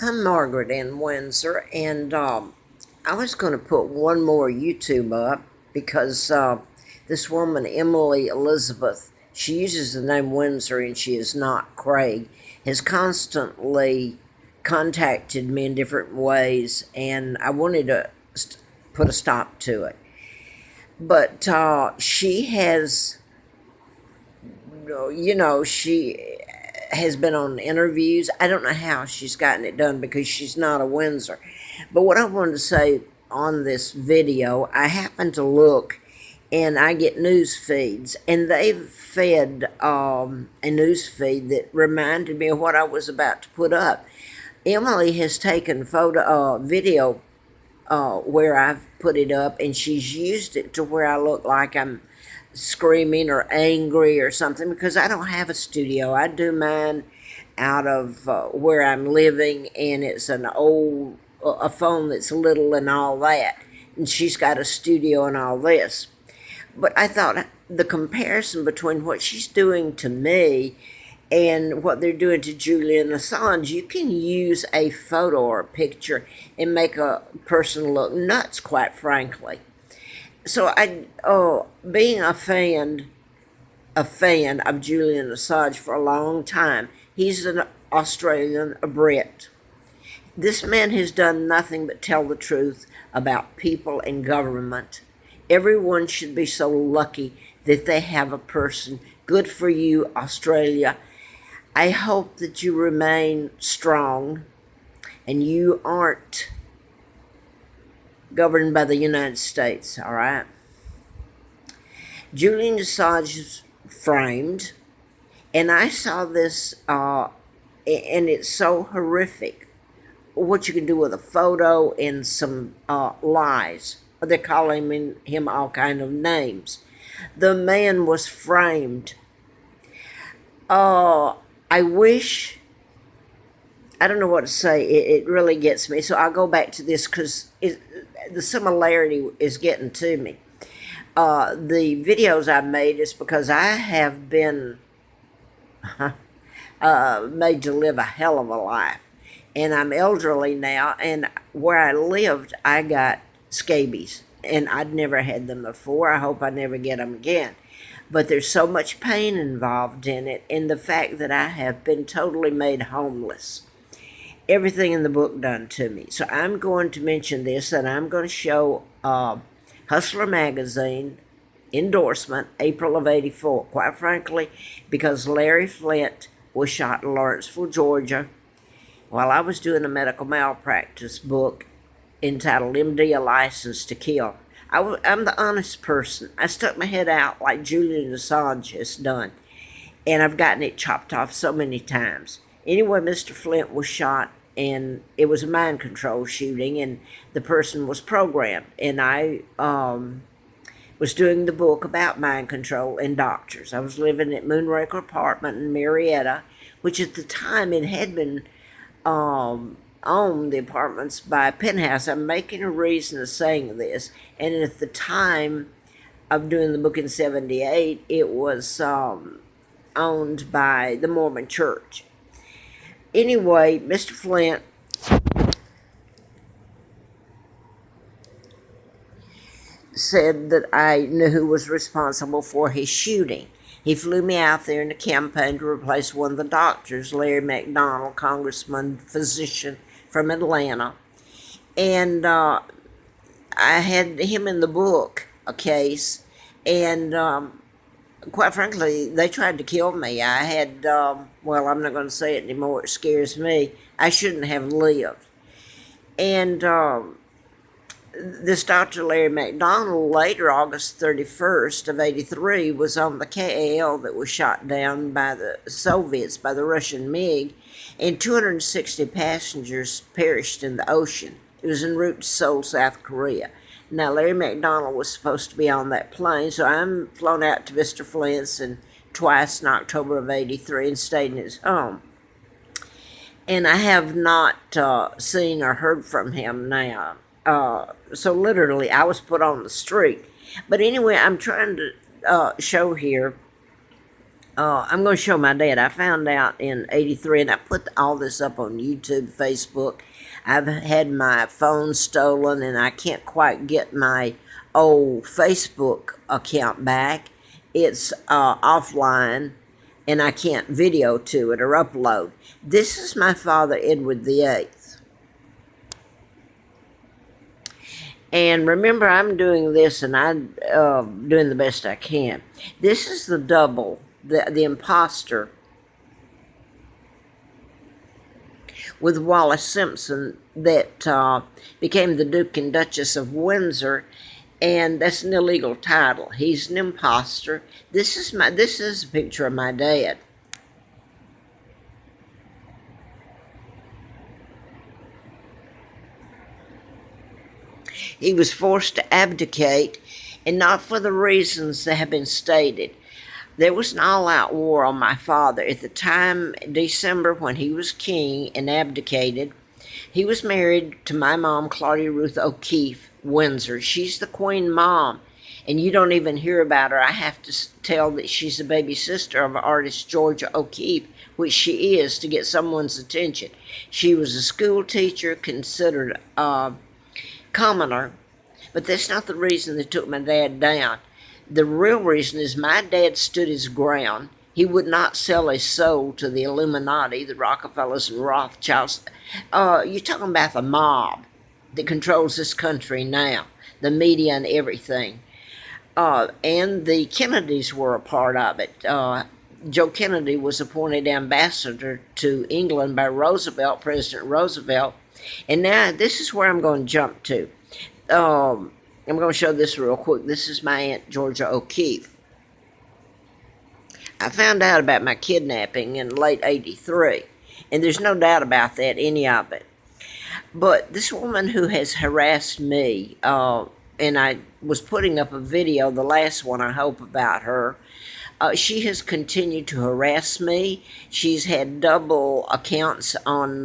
I'm Margaret in Windsor, and I was going to put one more YouTube up because this woman, Emily Elizabeth, she uses the name Windsor and she is not Craig, has constantly contacted me in different ways, and I wanted to put a stop to it. But she has, she has been on interviews. I don't know how she's gotten it done because she's not a Windsor. But what I wanted to say on this video, I happened to look and I get news feeds, and they've fed a news feed that reminded me of what I was about to put up. Emily has taken video where I've put it up, and she's used it to where I look like I'm screaming or angry or something because I don't have a studio. I do mine out of where I'm living, and it's an old a phone that's little and all that. And she's got a studio and all this. But I thought the comparison between what she's doing to me and what they're doing to Julian Assange, you can use a photo or a picture and make a person look nuts, quite frankly. So being a fan of Julian Assange for a long time. He's an Australian, a Brit. This man has done nothing but tell the truth about people and government. Everyone should be so lucky that they have a person. Good for you, Australia. I hope that you remain strong and you aren't governed by the United States, all right? Julian Assange is framed, and I saw this, and it's so horrific what you can do with a photo and some lies. They're calling him all kind of names. The man was framed. I wish, I don't know what to say. It really gets me. So I'll go back to this because the similarity is getting to me. The videos I made is because I have been made to live a hell of a life. And I'm elderly now, and where I lived, I got scabies. And I'd never had them before. I hope I never get them again. But there's so much pain involved in it, and the fact that I have been totally made homeless. Everything in the book done to me. So I'm going to mention this, and I'm going to show Hustler Magazine endorsement, April of '84. Quite frankly, because Larry Flint was shot in Lawrenceville, Georgia, while I was doing a medical malpractice book entitled MD, A License to Kill. I'm the honest person. I stuck my head out like Julian Assange has done, and I've gotten it chopped off so many times. Anyway, Mr. Flint was shot, and it was a mind control shooting, and the person was programmed. And I was doing the book about mind control and doctors. I was living at Moonraker apartment in Marietta, which at the time it had been owned, the apartments, by Penthouse. I'm making a reason of saying this, and at the time of doing the book in '78, it was owned by the Mormon Church. Anyway, Mr. Flint said that I knew who was responsible for his shooting. He flew me out there in a campaign to replace one of the doctors, Larry McDonald, congressman, physician from Atlanta. And I had him in the book, a case, and quite frankly, they tried to kill me. I had, well, I'm not going to say it anymore, it scares me. I shouldn't have lived. And this Dr. Larry McDonald, later, August 31st of '83, was on the KAL that was shot down by the Soviets, by the Russian MiG, and 260 passengers perished in the ocean. It was en route to Seoul, South Korea. Now, Larry McDonald was supposed to be on that plane, so I'm flown out to Mr. Flint's and twice in October of '83 and stayed in his home. And I have not seen or heard from him now. So literally, I was put on the street. But anyway, I'm trying to show here I'm going to show my dad. I found out in '83, and I put all this up on YouTube, Facebook. I've had my phone stolen, and I can't quite get my old Facebook account back. It's offline, and I can't video to it or upload. This is my father, Edward VIII. And remember, I'm doing this, and I'm doing the best I can. This is the double, the imposter, with Wallace Simpson, that became the Duke and Duchess of Windsor, and that's an illegal title. He's an imposter. This is a picture of my dad. He was forced to abdicate, and not for the reasons that have been stated. There was an all-out war on my father. At the time, December, when he was king and abdicated, he was married to my mom, Claudia Ruth O'Keefe, Windsor. She's the queen mom, and you don't even hear about her. I have to tell that she's the baby sister of artist Georgia O'Keefe, which she is, to get someone's attention. She was a school teacher, considered a commoner, but that's not the reason they took my dad down. The real reason is my dad stood his ground. He would not sell his soul to the Illuminati, the Rockefellers and Rothschilds. You're talking about the mob that controls this country now, the media and everything. And the Kennedys were a part of it. Joe Kennedy was appointed ambassador to England by Roosevelt, President Roosevelt. And now this is where I'm going to jump to. I'm going to show this real quick. This is my Aunt Georgia O'Keefe. I found out about my kidnapping in late '83, and there's no doubt about that, any of it. But this woman who has harassed me, and I was putting up a video, the last one I hope, about her, she has continued to harass me. She's had double accounts on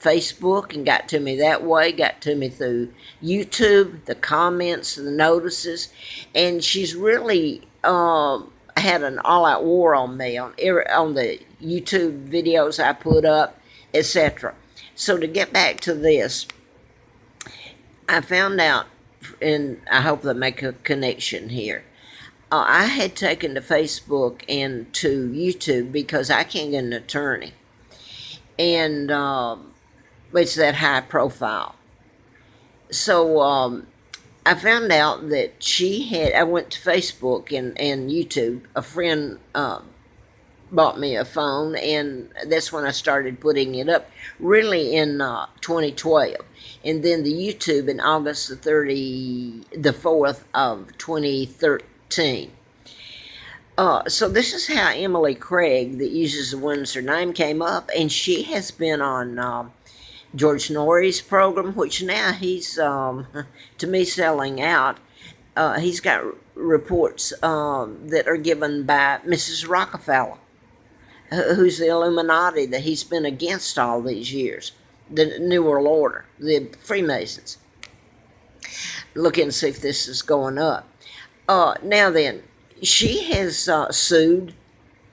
Facebook and got to me that way, got to me through YouTube, the comments, the notices, and she's really had an all-out war on me on the YouTube videos I put up, etc. So to get back to this, I found out, and I hope they make a connection here. I had taken to Facebook and to YouTube because I can't get an attorney. And it's that high profile. So I found out that I went to Facebook and YouTube. A friend bought me a phone, and that's when I started putting it up, really in 2012. And then the YouTube in August the 4th of 2013. So this is how Emily Craig, that uses the Windsor name, came up, and she has been on George Norrie's program, which now he's, to me, selling out. He's got reports that are given by Mrs. Rockefeller, who's the Illuminati that he's been against all these years, the New World Order, the Freemasons. Look and see if this is going up. Now then, she has sued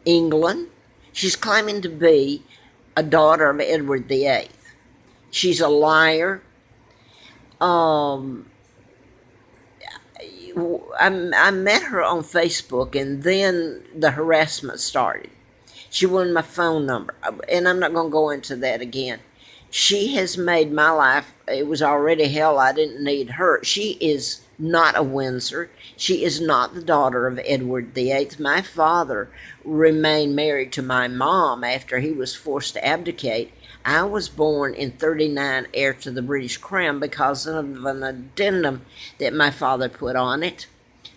England. She's claiming to be a daughter of Edward VIII. She's a liar. I met her on Facebook, and then the harassment started. She wanted my phone number, and I'm not going to go into that again. She has made my life, it was already hell. I didn't need her. She is not a Windsor. She is not the daughter of Edward VIII. My father remained married to my mom after he was forced to abdicate. I was born in '39, heir to the British Crown, because of an addendum that my father put on it,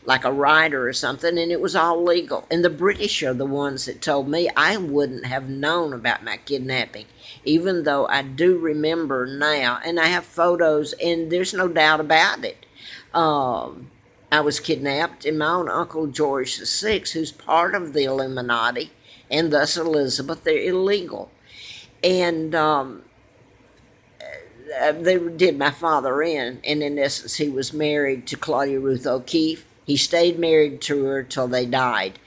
like a rider or something, and it was all legal. And the British are the ones that told me. I wouldn't have known about my kidnapping, even though I do remember now, and I have photos, and there's no doubt about it. I was kidnapped, and my own Uncle George VI, who's part of the Illuminati, and thus Elizabeth, they're illegal. And they did my father in, and in essence, he was married to Claudia Ruth O'Keefe. He stayed married to her till they died.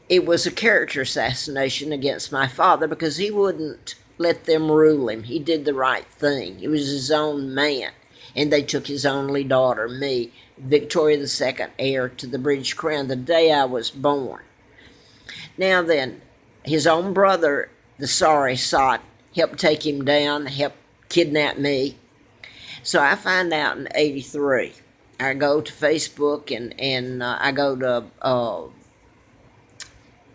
it was a character assassination against my father because he wouldn't let them rule him. He did the right thing. He was his own man. And they took his only daughter, me, Victoria II, heir to the British crown, the day I was born. Now then, his own brother, the sorry sot, helped take him down, helped kidnap me. So I find out in '83. I go to Facebook and I go to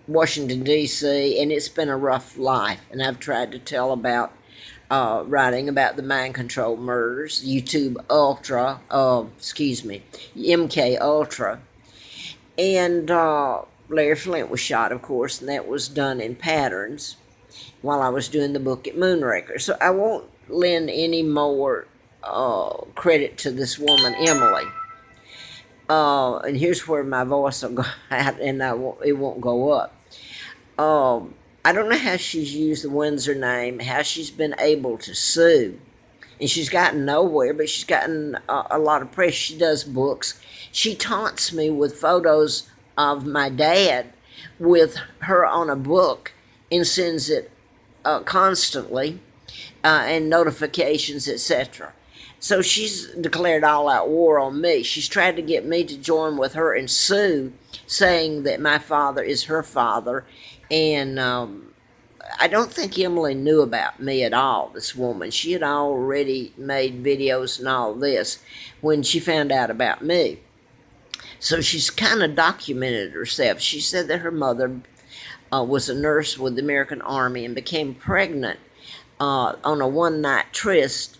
Washington, D.C., and it's been a rough life. And I've tried to tell about writing about the mind control murders, YouTube Ultra, MK Ultra. And Larry Flint was shot, of course, and that was done in patterns while I was doing the book at Moonraker. So I won't lend any more credit to this woman, Emily. And here's where my voice will go out and it won't go up. I don't know how she's used the Windsor name, how she's been able to sue. And she's gotten nowhere, but she's gotten a lot of press. She does books. She taunts me with photos of my dad with her on a book and sends it constantly and notifications, etc. So she's declared all-out war on me. She's tried to get me to join with her and sue, saying that my father is her father. And I don't think Emily knew about me at all, this woman. She had already made videos and all this when she found out about me. So she's kind of documented herself. She said that her mother was a nurse with the American Army and became pregnant on a one-night tryst.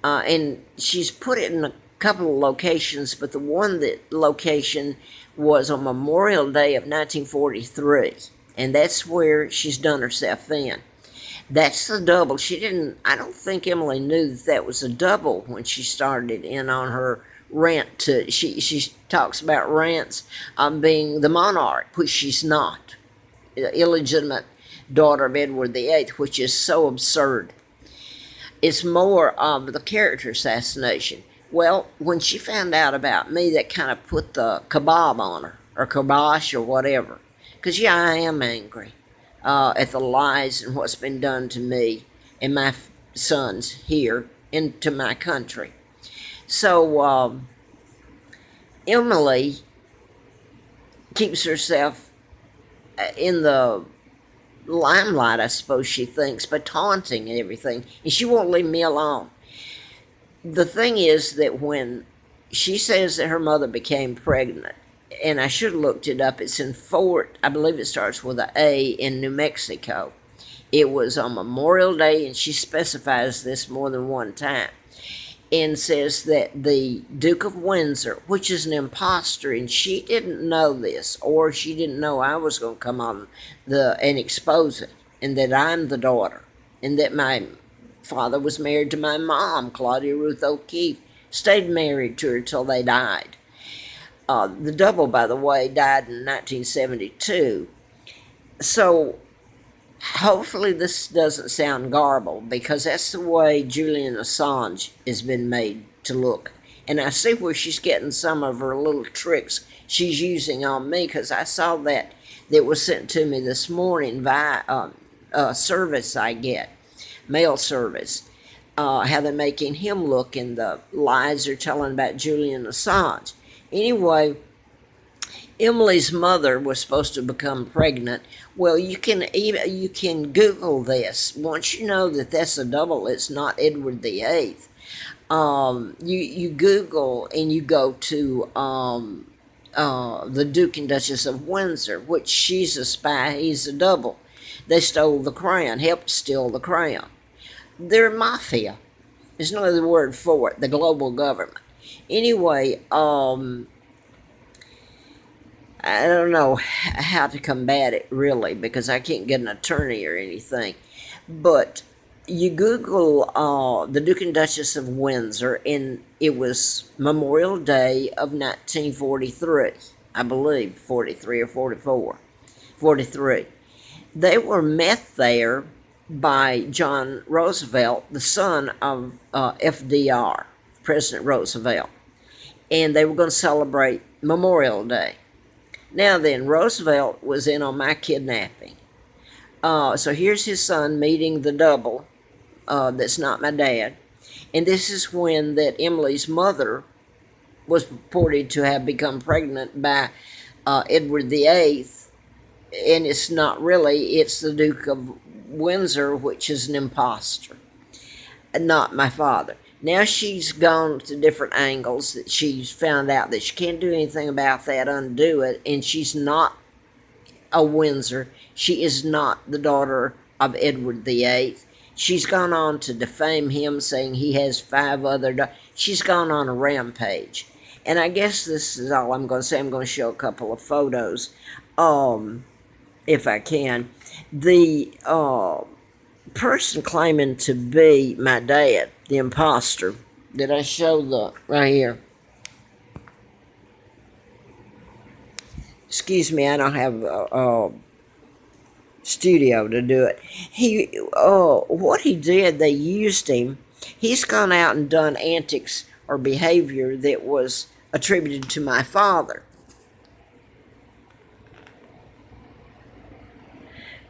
And she's put it in a couple of locations, but the location was on Memorial Day of 1943. And that's where she's done herself in. That's the double. I don't think Emily knew that was a double when she started in on her rant. She talks about rants on being the monarch, which she's not. The illegitimate daughter of Edward VIII, which is so absurd. It's more of the character assassination. Well, when she found out about me, that kind of put the kebab on her, or kibosh, or whatever. Because, yeah, I am angry at the lies and what's been done to me and my sons here into my country. So, Emily keeps herself in the limelight, I suppose she thinks, by taunting and everything. And she won't leave me alone. The thing is that when she says that her mother became pregnant, and I should have looked it up. It's in Fort, I believe it starts with an A, in New Mexico. It was on Memorial Day, and she specifies this more than one time, and says that the Duke of Windsor, which is an imposter, and she didn't know this, or she didn't know I was going to come on and expose it, and that I'm the daughter, and that my father was married to my mom, Claudia Ruth O'Keefe, stayed married to her till they died. The double, by the way, died in 1972. So hopefully this doesn't sound garbled, because that's the way Julian Assange has been made to look. And I see where she's getting some of her little tricks she's using on me, because I saw that was sent to me this morning via service I get, mail service, how they're making him look in the lies they're telling about Julian Assange. Anyway, Emily's mother was supposed to become pregnant. Well, you can Google this. Once you know that that's a double, it's not Edward VIII. You Google and you go to the Duke and Duchess of Windsor, which she's a spy, he's a double. They stole the crown, helped steal the crown. They're mafia. There's no other word for it. The global government. Anyway, I don't know how to combat it, really, because I can't get an attorney or anything. But you Google the Duke and Duchess of Windsor, and it was Memorial Day of 1943, I believe, 43 or 44, 43. They were met there by John Roosevelt, the son of FDR, President Roosevelt. And they were going to celebrate Memorial Day. Now then, Roosevelt was in on my kidnapping. So here's his son meeting the double that's not my dad. And this is when that Emily's mother was purported to have become pregnant by Edward VIII, and it's not really, it's the Duke of Windsor, which is an imposter, not my father. Now she's gone to different angles that she's found out that she can't do anything about that, undo it, and she's not a Windsor. She is not the daughter of Edward VIII. She's gone on to defame him, saying he has 5 other she's gone on a rampage. And I guess this is all I'm going to say. I'm going to show a couple of photos, if I can. The person claiming to be my dad, the imposter, did I show the, right here? Excuse me, I don't have a studio to do it. What he did, they used him. He's gone out and done antics or behavior that was attributed to my father.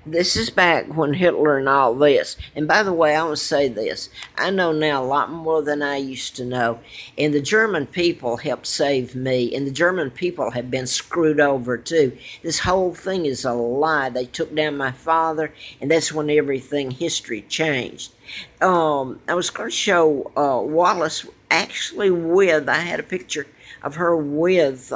This is back when Hitler and all this. And by the way, I want to say this. I know now a lot more than I used to know. And the German people helped save me. And the German people have been screwed over too. This whole thing is a lie. They took down my father, and that's when everything, history changed. I was going to show Wallace actually with, I had a picture of her with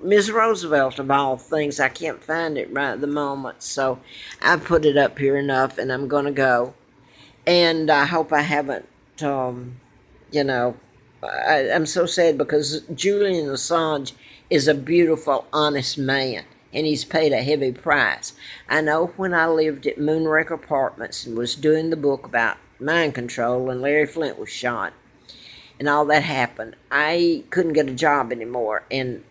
Ms. Roosevelt, of all things. I can't find it right at the moment, so I put it up here enough, and I'm going to go. And I hope I haven't, you know, I'm so sad because Julian Assange is a beautiful, honest man, and he's paid a heavy price. I know when I lived at Moonraker Apartments and was doing the book about mind control and Larry Flint was shot, and all that happened, I couldn't get a job anymore, and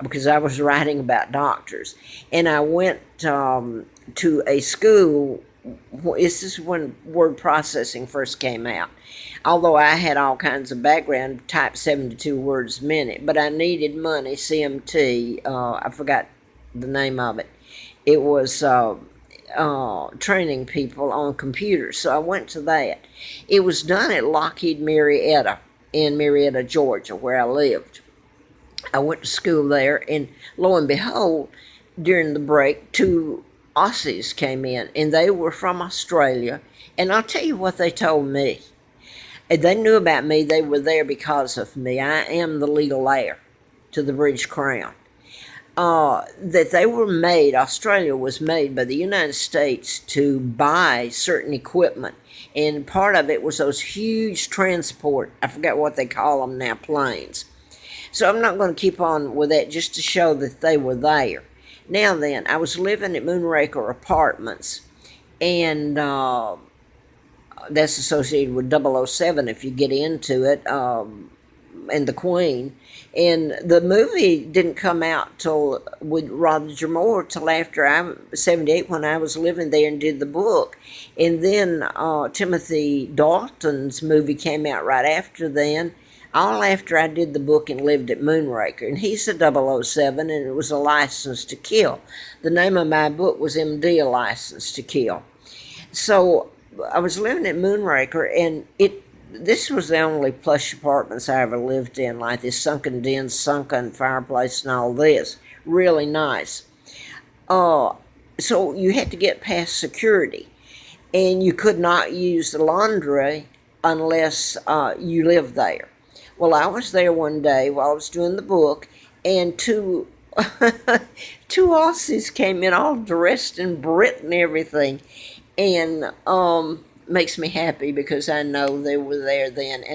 because I was writing about doctors. And I went to a school. This is when word processing first came out. Although I had all kinds of background, typed 72 words a minute, but I needed money, CMT, I forgot the name of it. It was training people on computers, so I went to that. It was done at Lockheed Marietta, in Marietta, Georgia, where I lived. I went to school there, and lo and behold, during the break, 2 Aussies came in, and they were from Australia. And I'll tell you what they told me. They knew about me. They were there because of me. I am the legal heir to the British Crown. That they were made, Australia was made by the United States to buy certain equipment. And part of it was those huge transport, I forgot what they call them now, planes. So I'm not going to keep on with that, just to show that they were there. Now then, I was living at Moonraker Apartments, and that's associated with 007 if you get into it, and the Queen. And the movie didn't come out till with Roger Moore till after 78, when I was living there and did the book. And then Timothy Dalton's movie came out right after then, all after I did the book and lived at Moonraker. And he's a 007, and it was A License to Kill. The name of my book was MD, A License to Kill. So I was living at Moonraker, and this was the only plush apartments I ever lived in, like this sunken den, sunken fireplace, and all this. Really nice. So you had to get past security, and you could not use the laundry unless you lived there. Well, I was there one day while I was doing the book, and 2 Aussies came in all dressed in Brit and everything, and makes me happy because I know they were there then, and